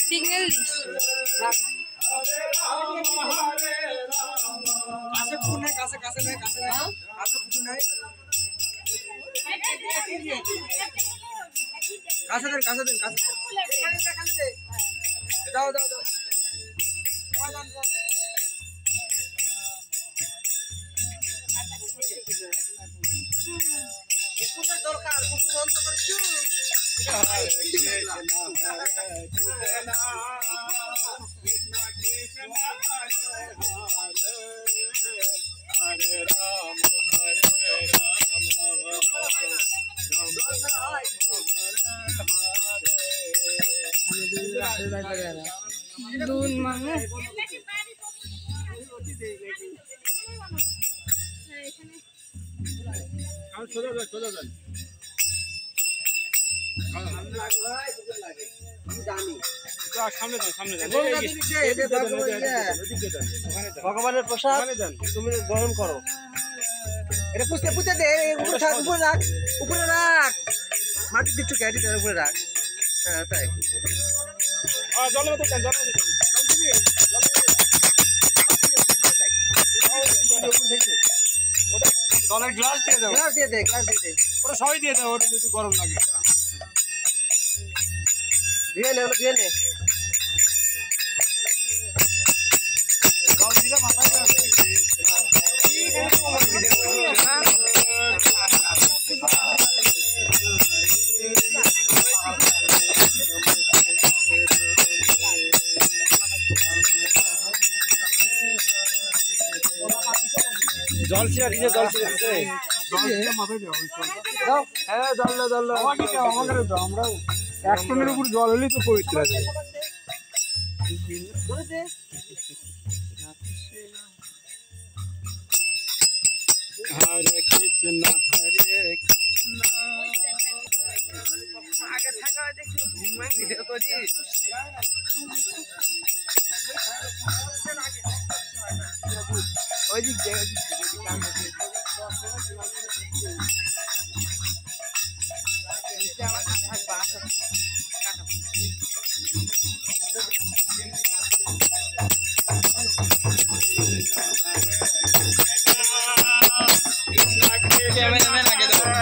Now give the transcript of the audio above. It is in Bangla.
সিগন্যাল কাছে পুকুর নাই কাছে কাছে নাই কাছে নাই কাছে পুকুর নাই কাছে দেন কাছে দেন কাছে দাও দাও দাও পুকুরের দরকার পুকুর বন্ধ করছো दून मांगे ভগবানের প্রসাদ তুমি গ্রহণ করো এটা পুষতে পুষতে দে উপরে রাখ উপরে রাখ মাটি দিচ্ছ ক্যারিটার উপরে রাখ হ্যাঁ তাই জলের গ্লাস দিয়ে দাও গ্লাস দিয়ে দে গ্লাস দিয়ে দে ওটা সবাই দিয়ে দাও ওটা যদি গরম লাগে দিয়ে নে দিয়ে নে জল ছিয়া দিছে জল ছিয়া দিছে জল দিয়ে মাথায় দাও দাও হ্যাঁ জল দাও জল দাও আমাকে দাও আমরাও 1 টনের উপর জল হলেই তো পবিত্র আছে হরে কৃষ্ণ আগে থাকা দেখি ঘুমাই ভিডিও করি ওই দিক দিয়ে ক্যামেরাম্যান আগে দাও